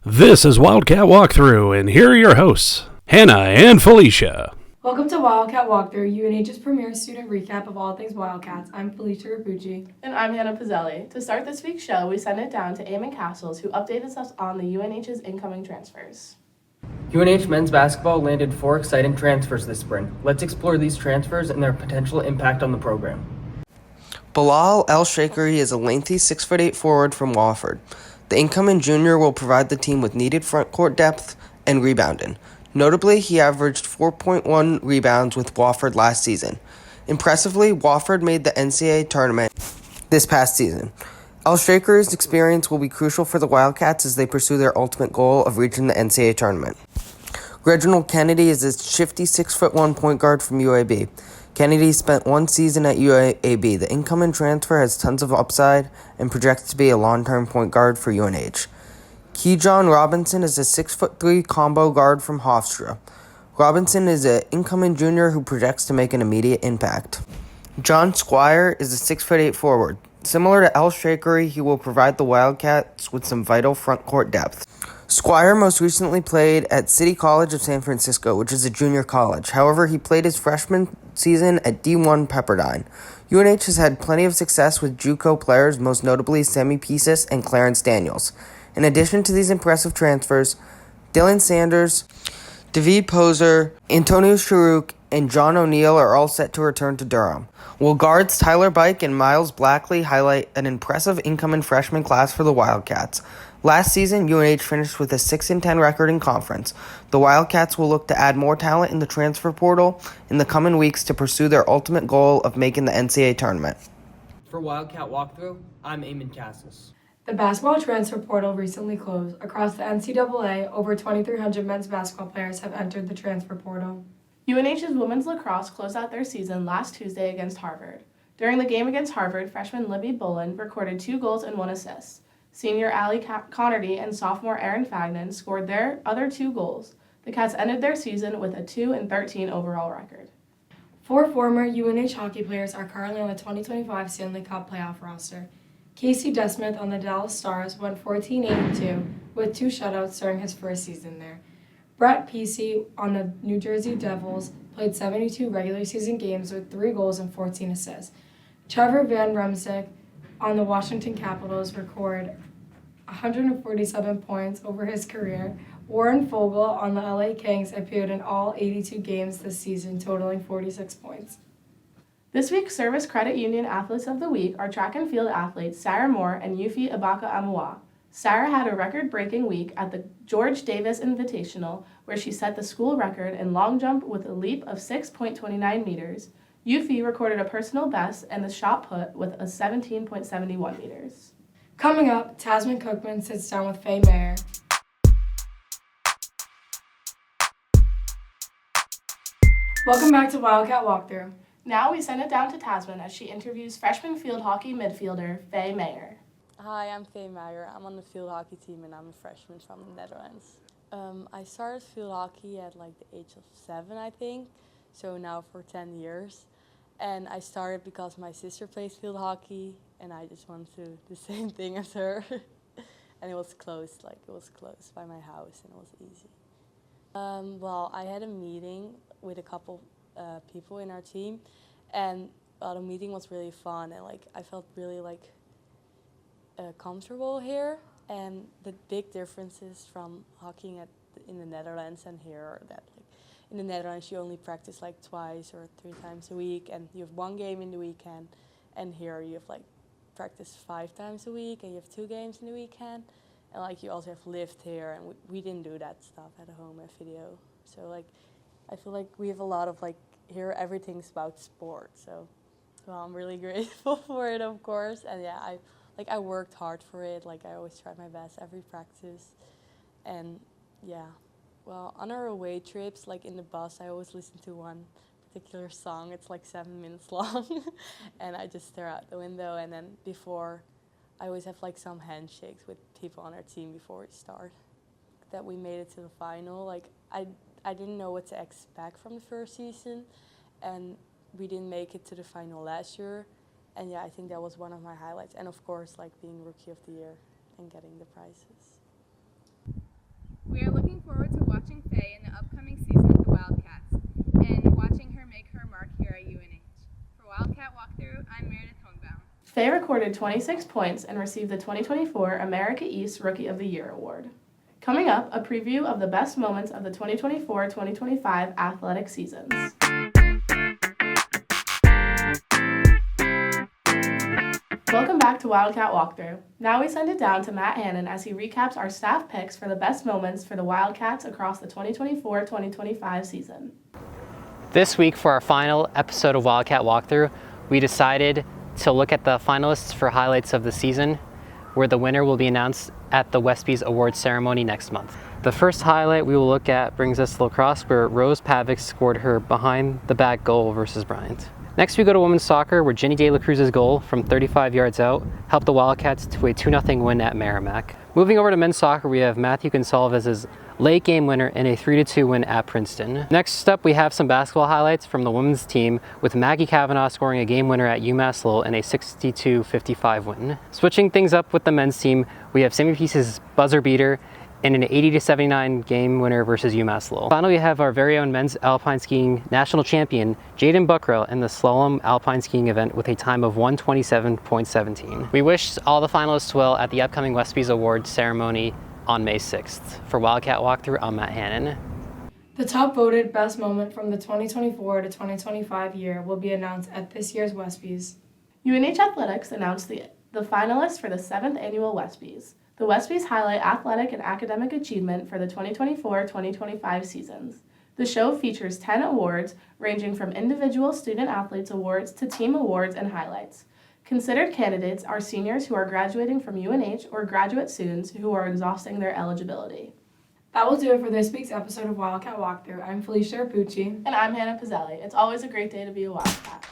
This is Wildcat Walkthrough, and here are your hosts, Hannah and Felicia. Welcome to Wildcat Walkthrough, UNH's premier student recap of all things Wildcats. I'm Felicia Rapucci. And I'm Hannah Pizzelli. To start this week's show, we send it down to Eamon Castles, who updated us on the UNH's incoming transfers. UNH men's basketball landed 4 exciting transfers this spring. Let's explore these transfers and their potential impact on the program. Bilal El-Shakiri is a lengthy 6'8" forward from Wofford. The incoming junior will provide the team with needed front court depth and rebounding. Notably, he averaged 4.1 rebounds with Wofford last season. Impressively, Wofford made the NCAA tournament this past season. El-Shakiri's experience will be crucial for the Wildcats as they pursue their ultimate goal of reaching the NCAA tournament. Reginald Kennedy is a shifty 6'1" point guard from UAB. Kennedy spent 1 season at UAB. The incoming transfer has tons of upside and projects to be a long-term point guard for UNH. Kejon Robinson is a 6'3" combo guard from Hofstra. Robinson is an incoming junior who projects to make an immediate impact. John Squire is a 6'8" forward. Similar to El-Shakiri, he will provide the Wildcats with some vital front court depth. Squire most recently played at City College of San Francisco, which is a junior college. However, he played his freshman season at D1 Pepperdine. UNH has had plenty of success with JUCO players, most notably Sammy Pieces and Clarence Daniels. In addition to these impressive transfers, Dylan Sanders, David Poser, Antonio Sharuk, and John O'Neill are all set to return to Durham, while guards Tyler Bike and Miles Blackley highlight an impressive incoming freshman class for the Wildcats. Last season, UNH finished with a 6-10 record in conference. The Wildcats will look to add more talent in the transfer portal in the coming weeks to pursue their ultimate goal of making the NCAA tournament. For Wildcat Walkthrough, I'm Eamon Castles. The basketball transfer portal recently closed. Across the NCAA, over 2,300 men's basketball players have entered the transfer portal. UNH's women's lacrosse closed out their season last Tuesday against Harvard. During the game against Harvard, freshman Libby Bullen recorded 2 goals and 1 assist. Senior Allie Connerty and sophomore Erin Fagnan scored their other 2 goals. The Cats ended their season with a 2-13 overall record. 4 former UNH hockey players are currently on the 2025 Stanley Cup playoff roster. Casey DeSmith on the Dallas Stars went 14-82 with 2 shutouts during his first season there. Brett Pesce on the New Jersey Devils played 72 regular season games with 3 goals and 14 assists. Trevor Van Riemsdyk on the Washington Capitals recorded 147 points over his career. Warren Fogle on the LA Kings appeared in all 82 games this season, totaling 46 points. This week's Service Credit Union Athletes of the Week are track and field athletes Sarah Moore and Yufi Ibaka-Amua. Sarah had a record-breaking week at the George Davis Invitational, where she set the school record in long jump with a leap of 6.29 meters. Yufi recorded a personal best and the shot put with a 17.71 meters. Coming up, Tasman Cookman sits down with Faye Meijer. Welcome back to Wildcat Walkthrough. Now we send it down to Tasman as she interviews freshman field hockey midfielder Faye Meijer. Hi, I'm Faye Meijer. I'm on the field hockey team and I'm a freshman from the Netherlands. I started field hockey at like the age of 7, I think, so now for 10 years. And I started because my sister plays field hockey and I just wanted to do the same thing as her. And it was close by my house and it was easy. Well, I had a meeting with a couple people in our team, and the meeting was really fun and I felt really comfortable here. And the big differences from hockeying in the Netherlands and here are that in the Netherlands you only practice 2 or 3 times a week and you have 1 game in the weekend, and here you have practice 5 times a week and you have 2 games in the weekend, and you also have lift here, and we didn't do that stuff at home at video. So I feel like we have a lot of here everything's about sport, so well, I'm really grateful for it, of course. And yeah, I worked hard for it. I always try my best every practice. And yeah, well, on our away trips, in the bus, I always listen to one particular song. It's 7 minutes long. And I just stare out the window. And then before, I always have some handshakes with people on our team before we start. That we made it to the final. I didn't know what to expect from the first season. And we didn't make it to the final last year. And yeah, I think that was one of my highlights. And of course, being Rookie of the Year and getting the prizes. Faye recorded 26 points and received the 2024 America East Rookie of the Year award. Coming up, a preview of the best moments of the 2024-2025 athletic seasons. Welcome back to Wildcat Walkthrough. Now we send it down to Matt Hannon as he recaps our staff picks for the best moments for the Wildcats across the 2024-2025 season. This week for our final episode of Wildcat Walkthrough, we decided to look at the finalists for highlights of the season, where the winner will be announced at the WESPY's awards ceremony next month. The first highlight we will look at brings us to lacrosse, where Rose Pavic scored her behind-the-back goal versus Bryant. Next we go to women's soccer, where Jenny De La Cruz's goal from 35 yards out helped the Wildcats to a 2-0 win at Merrimack. Moving over to men's soccer, we have Matthew Gonsalvez's late game winner in a 3-2 win at Princeton. Next up, we have some basketball highlights from the women's team, with Maggie Kavanaugh scoring a game winner at UMass Lowell in a 62-55 win. Switching things up with the men's team, we have Sammy Peace's buzzer beater in an 80-79 game winner versus UMass Lowell. Finally, we have our very own men's alpine skiing national champion, Jaden Buckrow, in the slalom alpine skiing event with a time of 1:27.17. We wish all the finalists well at the upcoming WESPY's awards ceremony on May 6th. For Wildcat Walkthrough, I'm Matt Hannon. The top voted best moment from the 2024 to 2025 year will be announced at this year's WESPYs. UNH Athletics announced the finalists for the 7th annual WESPYs. The WESPYs highlight athletic and academic achievement for the 2024-2025 seasons. The show features 10 awards, ranging from individual student athletes awards to team awards and highlights. Considered candidates are seniors who are graduating from UNH or graduate students who are exhausting their eligibility. That will do it for this week's episode of Wildcat Walkthrough. I'm Felicia Pucci. And I'm Hannah Pizzelli. It's always a great day to be a Wildcat.